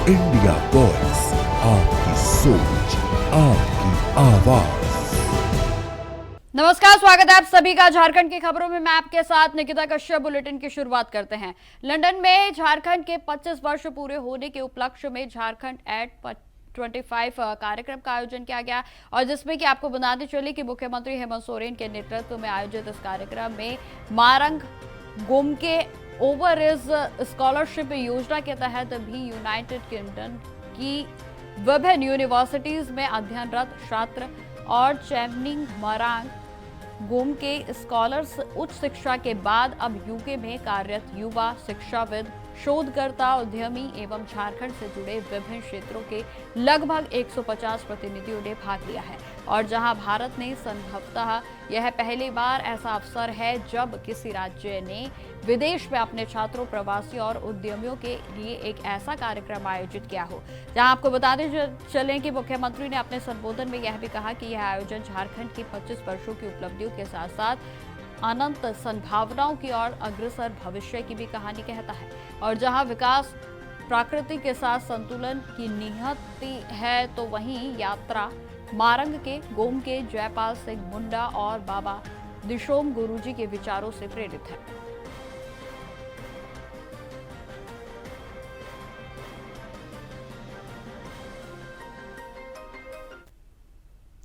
India voice, आपकी सोच, आपकी आवाज। नमस्कार, स्वागत है आप सभी का झारखंड की खबरों में। मैं आपके साथ निकिता कश्यप। बुलेटिन की शुरुआत करते हैं। लंदन में झारखंड के 25 वर्ष पूरे होने के उपलक्ष्य में झारखंड एट 25 कार्यक्रम का आयोजन किया गया और जिसमें कि आपको बताते चले कि मुख्यमंत्री हेमंत सोरेन के नेतृत्व में आयोजित इस कार्यक्रम में मारंग गोमके ओवररिज स्कॉलरशिप योजना के तहत भी यूनाइटेड किंगडम की विभिन्न यूनिवर्सिटीज में अध्ययनरत छात्र और चैमनिंग मरांग गोम के स्कॉलर्स उच्च शिक्षा के बाद अब यूके में कार्यरत युवा शिक्षाविद, शोधकर्ता, उद्यमी एवं झारखंड से जुड़े विभिन्न क्षेत्रों के लगभग 150 प्रतिनिधियों ने भाग लिया है। और जहां भारत ने संभवतः यह पहली बार ऐसा अवसर है जब किसी राज्य ने विदेश में अपने छात्रों, प्रवासी और उद्यमियों के लिए एक ऐसा कार्यक्रम आयोजित किया हो। जहां आपको बताते चलें कि मुख्यमंत्री ने अपने संबोधन में यह भी कहा कि यह आयोजन झारखंड की 25 वर्षों की उपलब्धियों के साथ साथ अनंत संभावनाओं की ओर अग्रसर भविष्य की भी कहानी कहता है। और जहां विकास प्रकृति के साथ संतुलन की नियति है, तो वहीं यात्रा मारंग के गोम के जयपाल सिंह मुंडा और बाबा दिशोम गुरुजी के विचारों से प्रेरित है।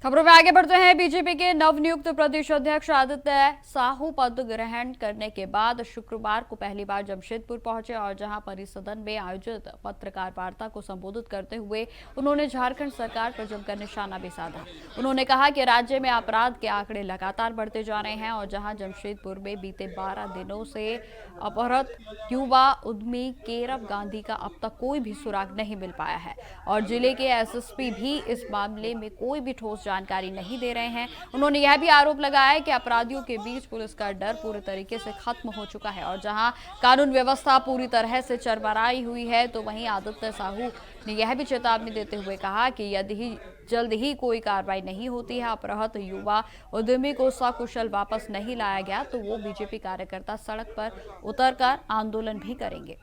खबरों में आगे बढ़ते हैं। बीजेपी के नवनियुक्त प्रदेश अध्यक्ष आदित्य साहू पद ग्रहण करने के बाद शुक्रवार को पहली बार जमशेदपुर पहुंचे और जहां परिसदन में आयोजित पत्रकार वार्ता को संबोधित करते हुए उन्होंने झारखंड सरकार पर जमकर निशाना भी साधा। उन्होंने कहा कि राज्य में अपराध के आंकड़े लगातार बढ़ते जा रहे हैं और जहां जमशेदपुर में बीते 12 दिनों से अपहृत युवा उद्यमी केरव गांधी का अब तक कोई भी सुराग नहीं मिल पाया है और जिले के एसएसपी भी इस मामले में कोई भी ठोस जानकारी नहीं दे रहे हैं। उन्होंने यह भी आरोप लगाया कि अपराधियों के बीच पुलिस का डर पूरे तरीके से खत्म हो चुका है और जहां कानून व्यवस्था पूरी तरह से चरमराई हुई है, तो वहीं आदित्य साहू ने यह भी चेतावनी देते हुए कहा कि यदि जल्द ही कोई कार्रवाई नहीं होती है, अपहृत युवा उद्यमी को सकुशल वापस नहीं लाया गया, तो वो बीजेपी कार्यकर्ता सड़क पर उतरकर आंदोलन भी करेंगे।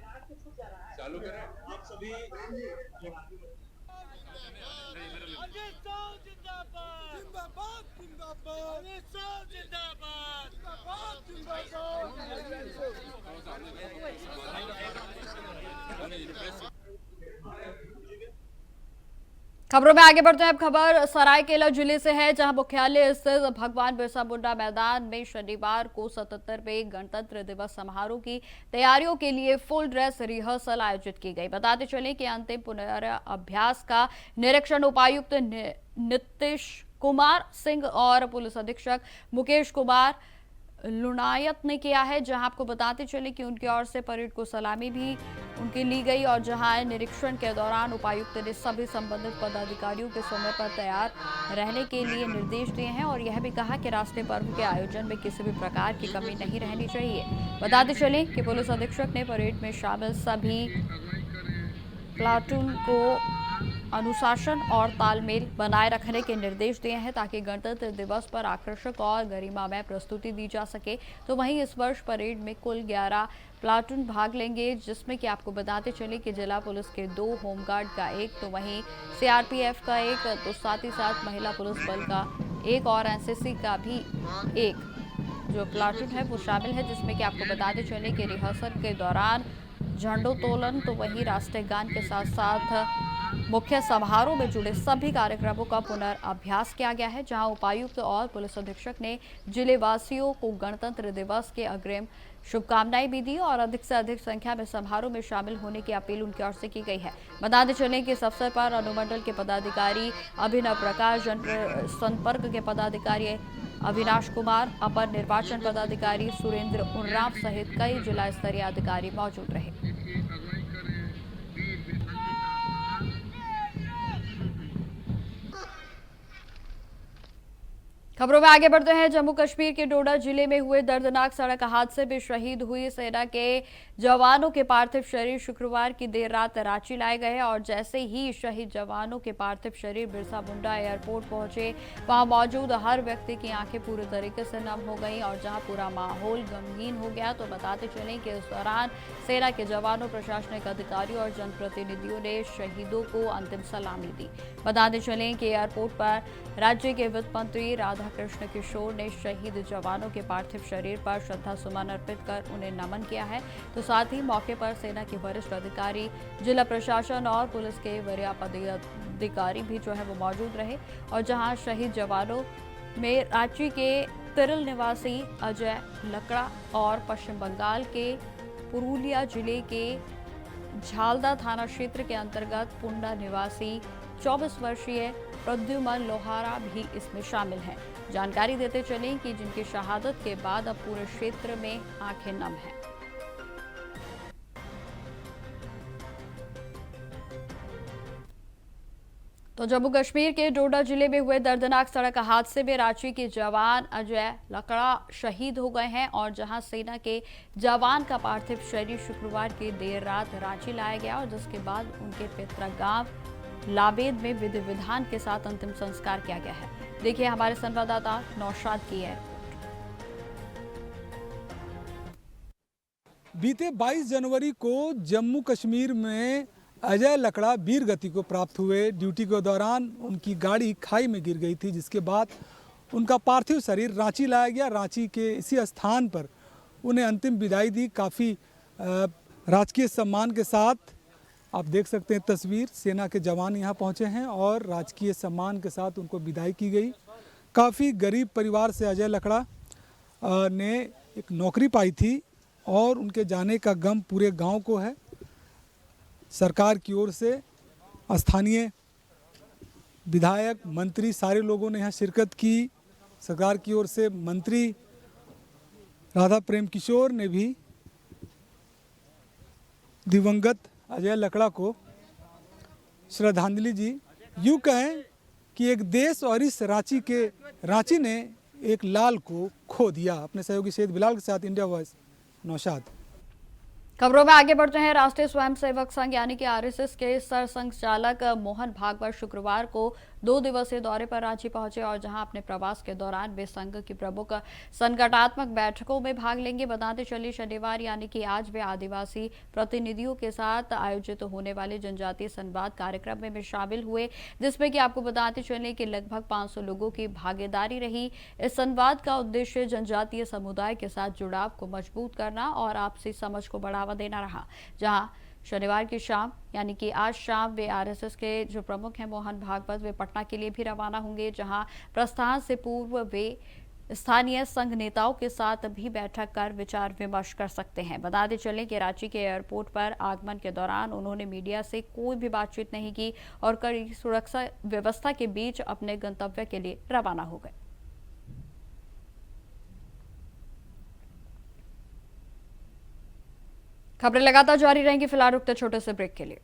खबरों में आगे बढ़ते हैं। अब खबर सरायकेला जिले से है, जहां मुख्यालय स्थित भगवान बिरसा मुंडा मैदान में शनिवार को 77वें गणतंत्र दिवस समारोह की तैयारियों के लिए फुल ड्रेस रिहर्सल आयोजित की गई। बताते चलें कि अंतिम पुनर्अभ्यास का निरीक्षण उपायुक्त नीतीश कुमार सिंह और पुलिस अधीक्षक मुकेश कुमार लुनायत ने किया है। जहां आपको बताते चले कि उनकी ओर से परेड को सलामी भी उनकी ली गई और जहां निरीक्षण के दौरान उपायुक्त ने सभी संबंधित पदाधिकारियों के समय पर तैयार रहने के लिए निर्देश दिए हैं और यह भी कहा कि राष्ट्रीय पर्व के आयोजन में किसी भी प्रकार की कमी नहीं रहनी चाहिए। बताते चले कि पुलिस अधीक्षक ने परेड में शामिल सभी प्लाटून को अनुशासन और तालमेल बनाए रखने के निर्देश दिए हैं ताकि गणतंत्र दिवस पर आकर्षक और गरिमामय प्रस्तुति दी जा सके। तो वहीं इस वर्ष परेड में कुल 11 प्लाटून भाग लेंगे, जिसमें कि आपको बताते चले कि जिला पुलिस के 2, होमगार्ड का 1, तो वहीं सीआरपीएफ का 1, तो साथ ही साथ महिला पुलिस बल का 1 और एनसीसी का भी 1 जो प्लाटून है वो शामिल है। जिसमें कि आपको बताते चले कि रिहर्सल के दौरान झंडोत्तोलन, तो वहीं राष्ट्रीय गान के साथ साथ मुख्य समारोह में जुड़े सभी कार्यक्रमों का पुनर्अभ्यास किया गया है। जहां उपायुक्त और पुलिस अधीक्षक ने जिले वासियों को गणतंत्र दिवस के अग्रिम शुभकामनाएं भी दी और अधिक से अधिक संख्या में समारोह में शामिल होने की अपील उनकी ओर से की गई है। बताते चलें कि इस अवसर पर अनुमंडल के पदाधिकारी अभिनव प्रकाश, जनसंपर्क के पदाधिकारी अविनाश कुमार, अपर निर्वाचन पदाधिकारी सुरेंद्र उर्राव सहित कई जिला स्तरीय अधिकारी मौजूद रहे। खबरों में आगे बढ़ते हैं। जम्मू कश्मीर के डोडा जिले में हुए दर्दनाक सड़क हादसे में शहीद हुई सेना के जवानों के पार्थिव शरीर शुक्रवार की देर रात रांची लाए गए और जैसे ही शहीद जवानों के पार्थिव शरीर बिरसा मुंडा एयरपोर्ट पहुंचे, वहां मौजूद हर व्यक्ति की आंखें पूरी तरीके से नम हो गईं और जहां पूरा माहौल गमगीन हो गया। तो बताते चलें कि इस दौरान सेना के जवानों, प्रशासनिक अधिकारियों और जनप्रतिनिधियों ने शहीदों को अंतिम सलामी दी। बताते चलें कि एयरपोर्ट पर राज्य के वित्त मंत्री राधाकृष्ण किशोर ने शहीद जवानों के पार्थिव शरीर पर श्रद्धा सुमन अर्पित कर उन्हें नमन किया है। तो साथ ही मौके पर सेना के वरिष्ठ अधिकारी, जिला प्रशासन और पुलिस के वरीय पदाधिकारी भी वो मौजूद रहे। और जहां शहीद जवानों में रांची के तिरल निवासी अजय लकड़ा और पश्चिम बंगाल के पुरुलिया जिले के झालदा थाना क्षेत्र के अंतर्गत पुंडा निवासी 24 वर्षीय प्रद्युमन लोहारा भी इसमें शामिल हैं। जानकारी देते चलें कि जिनकी शहादत के बाद अब पूरे क्षेत्र में आंखें नम हैं। तो जम्मू कश्मीर के डोडा जिले में हुए दर्दनाक सड़क हादसे में रांची के जवान अजय लकड़ा शहीद हो गए हैं और जहां सेना के जवान का पार्थिव शरीर शुक्रवार की देर रात रांची लाया गया और जिसके बाद उनके पैतृक लाबेद में विधि विधान के साथ अंतिम संस्कार किया गया है। देखिए हमारे संवाददाता नौशाद की है। बीते 22 जनवरी को जम्मू कश्मीर में अजय लकड़ा वीर गति को प्राप्त हुए। ड्यूटी के दौरान उनकी गाड़ी खाई में गिर गई थी, जिसके बाद उनका पार्थिव शरीर रांची लाया गया। रांची के इसी स्थान पर उन्हें अंतिम विदाई दी। काफ़ी राजकीय सम्मान के साथ आप देख सकते हैं तस्वीर, सेना के जवान यहाँ पहुँचे हैं और राजकीय सम्मान के साथ उनको विदाई की गई। काफ़ी गरीब परिवार से अजय लकड़ा ने एक नौकरी पाई थी और उनके जाने का गम पूरे गांव को है। सरकार की ओर से स्थानीय विधायक, मंत्री, सारे लोगों ने यहाँ शिरकत की। सरकार की ओर से मंत्री राधा प्रेम किशोर ने भी दिवंगत अजय लकड़ा को श्रद्धांजलि दी। यूँ कहें कि एक देश और इस रांची ने एक लाल को खो दिया। अपने सहयोगी सैयद बिलाल के साथ इंडिया वॉइस, नौशाद। खबरों में आगे बढ़ते हैं। राष्ट्रीय स्वयंसेवक संघ यानी कि आरएसएस के सरसंघचालक मोहन भागवत शुक्रवार को 2 दिवसीय दौरे पर रांची पहुंचे और जहां अपने प्रवास के दौरान वे संघ की प्रमुख संगठनात्मक बैठकों में भाग लेंगे। बताते चलिए शनिवार यानी कि आज वे आदिवासी प्रतिनिधियों के साथ आयोजित होने वाले जनजातीय संवाद कार्यक्रम में शामिल हुए, जिसमें कि आपको बताते चले कि लगभग 500 लोगों की भागीदारी रही। इस संवाद का उद्देश्य जनजातीय समुदाय के साथ जुड़ाव को मजबूत करना और आपसी समझ को बढ़ावा देना रहा। जहां शनिवार की शाम यानी कि आज शाम वे आरएसएस के जो प्रमुख हैं मोहन भागवत, वे पटना के लिए भी रवाना होंगे, जहां प्रस्थान से पूर्व वे स्थानीय संघ नेताओं के साथ भी बैठक कर विचार विमर्श कर सकते हैं। बताते चलें कि रांची के एयरपोर्ट पर आगमन के दौरान उन्होंने मीडिया से कोई भी बातचीत नहीं की और कड़ी सुरक्षा व्यवस्था के बीच अपने गंतव्य के लिए रवाना हो गए। खबरें लगातार जारी रहेंगी, फिलहाल रुकते छोटे से ब्रेक के लिए।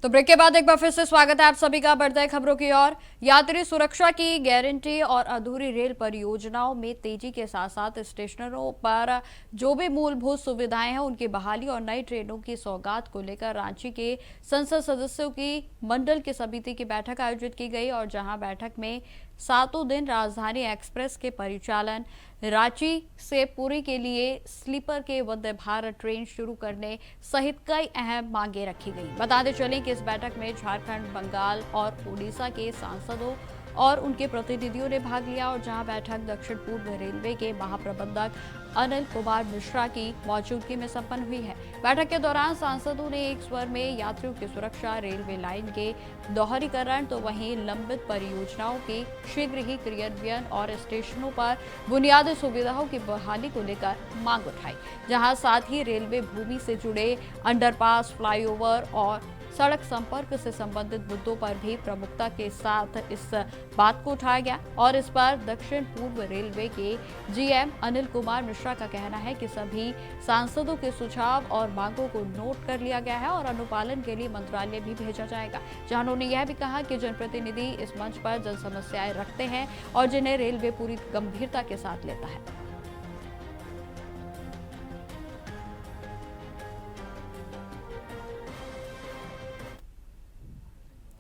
तो ब्रेक के बाद एक बार फिर से स्वागत है आप सभी का। बढ़ते हैं खबरों की ओर। यात्री सुरक्षा की गारंटी और अधूरी रेल परियोजनाओं में तेजी के साथ साथ स्टेशनों पर जो भी मूलभूत सुविधाएं हैं उनकी बहाली और नई ट्रेनों की सौगात को लेकर रांची के संसद सदस्यों की मंडल की समिति की बैठक आयोजित की गई और जहां बैठक में 7 दिन राजधानी एक्सप्रेस के परिचालन, रांची से पुरी के लिए स्लीपर के वंदे भारत ट्रेन शुरू करने सहित कई अहम मांगे रखी गई। बताते चलें कि इस बैठक में झारखंड, बंगाल और उड़ीसा के सांसदों और उनके प्रतिनिधियों ने भाग लिया और जहां बैठक दक्षिण पूर्व रेलवे के महाप्रबंधक अनिल कुमार मिश्रा की मौजूदगी में संपन्न हुई है। बैठक के दौरान सांसदों ने एक स्वर में यात्रियों की सुरक्षा, रेलवे लाइन के दोहरीकरण, तो वहीं लंबित परियोजनाओं के शीघ्र ही क्रियान्वयन और स्टेशनों पर बुनियादी सुविधाओं की बहाली को लेकर मांग उठाई। जहां साथ ही रेलवे भूमि से जुड़े अंडरपास, फ्लाईओवर और सड़क संपर्क से संबंधित मुद्दों पर भी प्रमुखता के साथ इस बात को उठाया गया और इस पर दक्षिण पूर्व रेलवे के जीएम अनिल कुमार मिश्रा का कहना है कि सभी सांसदों के सुझाव और मांगों को नोट कर लिया गया है और अनुपालन के लिए मंत्रालय भी भेजा जाएगा, जहां उन्होंने यह भी कहा कि जनप्रतिनिधि इस मंच पर जन समस्याएं रखते हैं और जिन्हें रेलवे पूरी गंभीरता के साथ लेता है।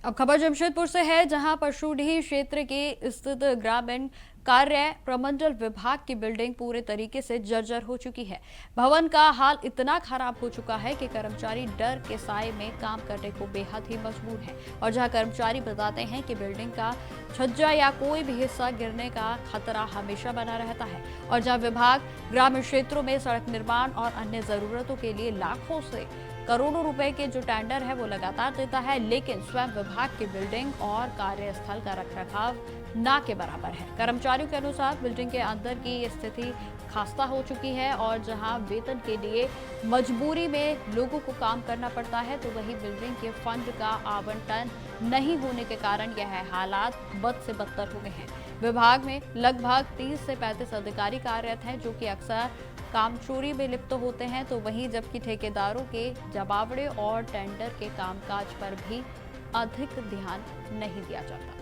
अब खबर जमशेदपुर से है, जहां परशुडीह क्षेत्र के स्थित ग्रामीण कार्य प्रमंडल विभाग की बिल्डिंग पूरे तरीके से जर्जर हो चुकी है। भवन का हाल इतना खराब हो चुका है कि कर्मचारी डर के साए में काम करने को बेहद ही मजबूर हैं और जहां कर्मचारी बताते हैं कि बिल्डिंग का छज्जा या कोई भी हिस्सा गिरने का खतरा हमेशा बना रहता है और जहां विभाग ग्रामीण क्षेत्रों में सड़क निर्माण और अन्य जरूरतों के लिए लाखों से करोड़ों रुपए के जो टेंडर है वो लगातार देता है, लेकिन स्वयं विभाग की बिल्डिंग और कार्यस्थल का रखरखाव ना के बराबर है। कर्मचारियों के अनुसार बिल्डिंग के अंदर की स्थिति खस्ता हो चुकी है और जहां वेतन के लिए मजबूरी में लोगों को काम करना पड़ता है, तो वही बिल्डिंग के फंड का आवंटन नहीं होने के कारण यह हालात बद से बदतर हो गए हैं। विभाग में लगभग 30 से 35 अधिकारी कार्यरत हैं, जो कि अक्सर काम चोरी में लिप्त होते हैं, तो वहीं जबकि ठेकेदारों के जमावड़े और टेंडर के कामकाज पर भी अधिक ध्यान नहीं दिया जाता।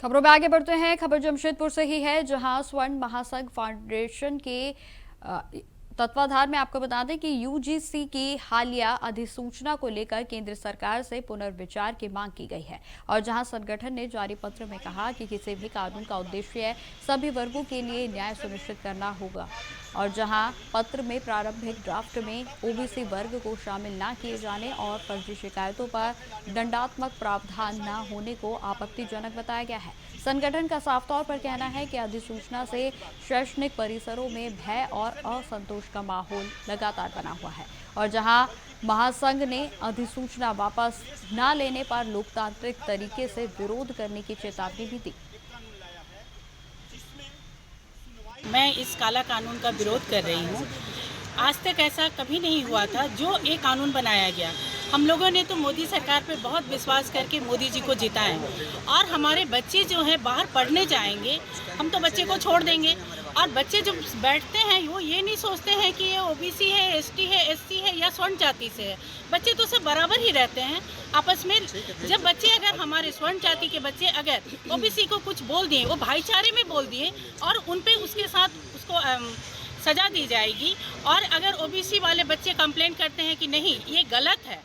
खबरों में आगे बढ़ते हैं। खबर जमशेदपुर से ही है, जहां स्वर्ण महासंघ फाउंडेशन के तत्वाधान में आपको बता दें कि यूजीसी की हालिया अधिसूचना को लेकर केंद्र सरकार से पुनर्विचार की मांग की गई है और जहां संगठन ने जारी पत्र में कहा कि किसी भी कानून का उद्देश्य सभी वर्गों के लिए न्याय सुनिश्चित करना होगा और जहां पत्र में प्रारंभिक ड्राफ्ट में ओबीसी वर्ग को शामिल न किए जाने और फर्जी शिकायतों पर दंडात्मक प्रावधान न होने को आपत्तिजनक बताया गया है। संगठन का साफ तौर पर कहना है कि अधिसूचना से शैक्षणिक परिसरों में भय और असंतोष का माहौल लगातार बना हुआ है और जहां महासंघ ने अधिसूचना वापस न लेने पर लोकतांत्रिक तरीके से विरोध करने की चेतावनी भी दी। मैं इस काला कानून का विरोध कर रही हूँ। आज तक ऐसा कभी नहीं हुआ था जो एक कानून बनाया गया। हम लोगों ने तो मोदी सरकार पे बहुत विश्वास करके मोदी जी को जिताए और हमारे बच्चे जो हैं बाहर पढ़ने जाएंगे, हम तो बच्चे को छोड़ देंगे और बच्चे जब बैठते हैं वो ये नहीं सोचते हैं कि ये ओबीसी है, एसटी है, एससी है या स्वर्ण जाति से है। बच्चे तो सब बराबर ही रहते हैं आपस में। जब बच्चे अगर हमारे स्वर्ण जाति के बच्चे अगर ओबीसी को कुछ बोल दिए, वो भाईचारे में बोल दिए और उन पे उसके साथ उसको सजा दी जाएगी और अगर ओबीसी वाले बच्चे कंप्लेन करते हैं कि नहीं ये गलत है,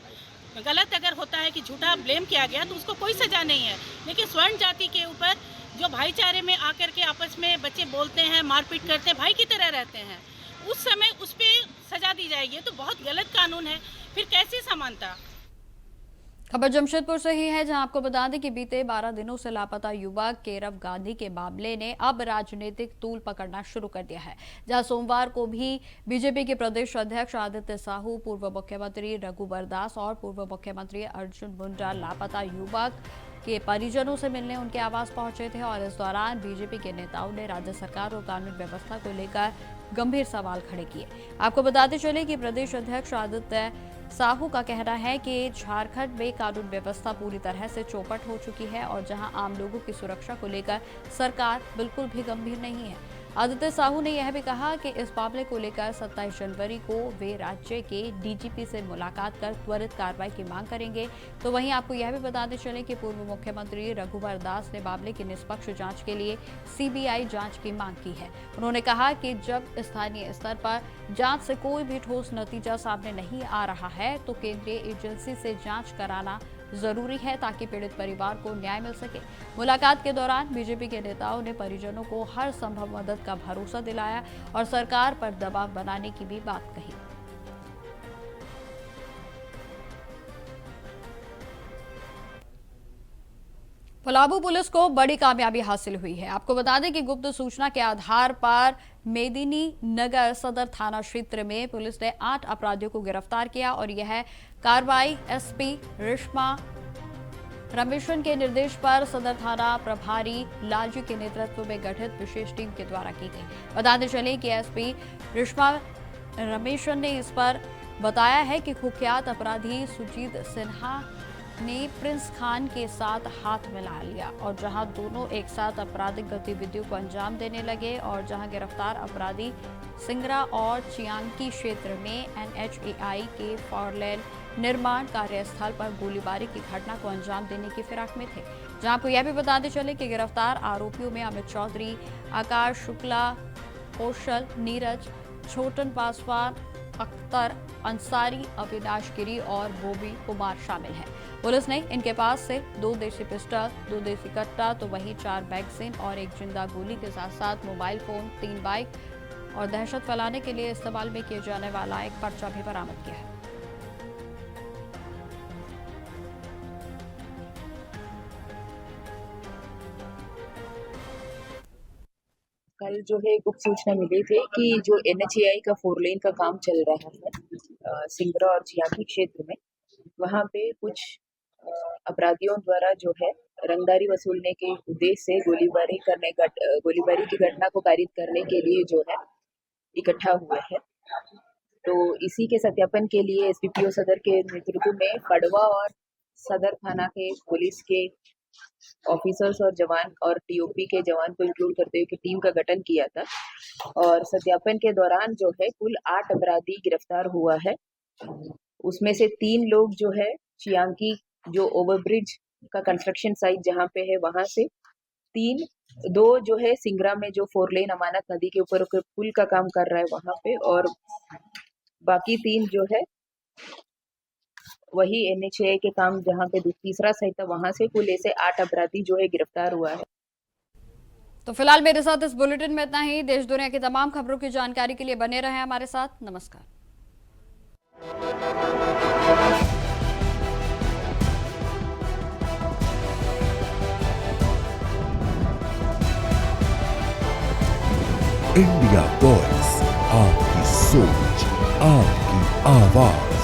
गलत अगर होता है कि झूठा ब्लेम किया गया तो उसको कोई सजा नहीं है, लेकिन स्वर्ण जाति के ऊपर जो भाईचारे में आकर के आपस में बच्चे बोलते हैं, मारपीट करते हैं, भाई की तरह रहते हैं, उस समय उस पर सजा दी जाएगी। तो बहुत गलत कानून है, फिर कैसी समानता। खबर जमशेदपुर से ही है, जहां आपको बता दें कि बीते 12 दिनों से लापता युवक केरव गांधी के मामले ने अब राजनीतिक तूल पकड़ना शुरू कर दिया है, जहां सोमवार को भी बीजेपी के प्रदेश अध्यक्ष आदित्य साहू, पूर्व मुख्यमंत्री रघुवर दास और पूर्व मुख्यमंत्री अर्जुन मुंडा लापता युवक के परिजनों से मिलने उनके आवास पहुंचे थे और इस दौरान बीजेपी के नेताओं ने राज्य सरकार और कानून व्यवस्था को लेकर गंभीर सवाल खड़े किए। आपको बताते चले कि प्रदेश अध्यक्ष आदित्य साहू का कहना है कि झारखंड में कानून व्यवस्था पूरी तरह से चौपट हो चुकी है और जहां आम लोगों की सुरक्षा को लेकर सरकार बिल्कुल भी गंभीर नहीं है। आदित्य साहू ने यह भी कहा कि इस मामले को लेकर 27 जनवरी को वे राज्य के डीजीपी से मुलाकात कर त्वरित कार्रवाई की मांग करेंगे। तो वहीं आपको यह भी बताते चले कि पूर्व मुख्यमंत्री रघुवर दास ने मामले की निष्पक्ष जांच के लिए सीबीआई जांच की मांग की है। उन्होंने कहा कि जब स्थानीय स्तर पर जांच से कोई भी ठोस नतीजा सामने नहीं आ रहा है तो केंद्रीय एजेंसी से जांच कराना जरूरी है ताकि पीड़ित परिवार को न्याय मिल सके। मुलाकात के दौरान बीजेपी के नेताओं ने परिजनों को हर संभव मदद का भरोसा दिलाया और सरकार पर दबाव बनाने की भी बात कही। पलामू पुलिस को बड़ी कामयाबी हासिल हुई है। आपको बता दें कि गुप्त सूचना के आधार पर मेदिनी नगर सदर थाना क्षेत्र में पुलिस ने 8 अपराधियों को गिरफ्तार किया और यह कार्रवाई एसपी रेशमा रमेशन के निर्देश पर सदर थाना प्रभारी लालजी के नेतृत्व में गठित विशेष टीम के द्वारा की गई। बताते चले कि एसपी रेशमा रमेशन ने इस पर बताया है कि कुख्यात अपराधी सुजीत सिन्हा ने प्रिंस खान के साथ हाथ मिला लिया और जहां दोनों एक साथ आपराधिक गतिविधियों को अंजाम देने लगे और जहां गिरफ्तार अपराधी सिंगरा और चियांकी क्षेत्र में NHAI के 4 लेन निर्माण कार्यस्थल पर गोलीबारी की घटना को अंजाम देने की फिराक में थे। जहां आपको यह भी बताते चले कि गिरफ्तार आरोपियों में अमित चौधरी, आकाश शुक्ला, कौशल, नीरज, छोटन पासवान, अख्तर अंसारी, अविनाश गिरी और बोबी कुमार शामिल हैं। पुलिस ने इनके पास से 2 देसी पिस्टल, 2 देसी कट्टा तो वहीं 4 मैगजीन और 1 जिंदा गोली के साथ साथ मोबाइल फोन, 3 बाइक और दहशत फैलाने के लिए इस्तेमाल में किए जाने वाला एक पर्चा भी बरामद किया है। कल जो है गुप्त सूचना मिली थी कि जो NHAI का 4 लेन का काम चल रहा है सिंगरा और चियांकी क्षेत्र में, वहाँ पे कुछ अपराधियों द्वारा जो है रंगदारी वसूलने के उद्देश्य से गोलीबारी की घटना को पारित करने के लिए जो है इकट्ठा हुए हैं। तो इसी के सत्यापन के लिए SDPO सदर के नेतृत्व में खड़वा और सदर थाना के पुलिस के ऑफिसर्स और जवान और TOP के जवान को इंक्लूड करते हुए टीम का गठन किया था और सत्यापन के दौरान जो है कुल 8 अपराधी गिरफ्तार हुआ है। उसमें से 3 लोग जो है चियांकी जो ओवरब्रिज का कंस्ट्रक्शन साइट जहाँ पे है वहां से, 2 जो है सिंगरा में जो 4 लेन अमानत नदी के ऊपर पुल का काम कर रहा है वहां पे, और बाकी 3 जो है वही NHAI के काम जहाँ पे तीसरा साइट था वहां से। कुल ऐसे 8 अपराधी जो है गिरफ्तार हुआ है। तो फिलहाल मेरे साथ इस बुलेटिन में इतना ही। देश दुनिया की तमाम खबरों की जानकारी के लिए बने रहें हमारे साथ। नमस्कार। इंडिया वॉइस, आपकी सोच, आपकी आवाज।